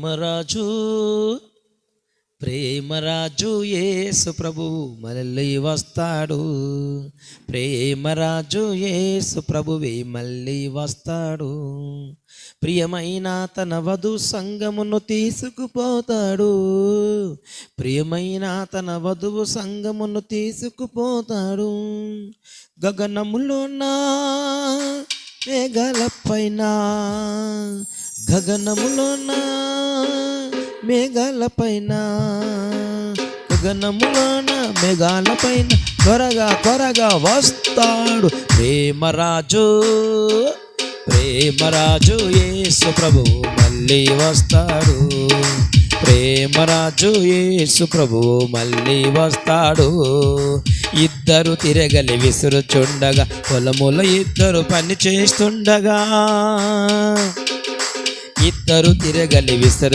ప్రేమరాజు ప్రేమరాజు యేసు ప్రభువు మళ్ళీ వస్తాడు. ప్రేమరాజు యేసు ప్రభువే మళ్ళీ వస్తాడు. ప్రియమైన తన వధు సంగమును తీసుకుపోతాడు. ప్రియమైన తన వధువు సంగమును తీసుకుపోతాడు. గగనములోన మేఘాలపైన గగనములోన మేఘాలపైన గగనములోన మేఘాలపైన త్వరగా త్వరగా వస్తాడు ప్రేమరాజు. ప్రేమరాజు యేసు ప్రభువు మళ్ళీ వస్తాడు. ప్రేమరాజు యేసు ప్రభువు మళ్ళీ వస్తాడు. ఇద్దరు తిరగలి విసురుచుండగా పొలములో ఇద్దరు పని చేస్తుండగా ఇద్దరు తిరగలి విసురు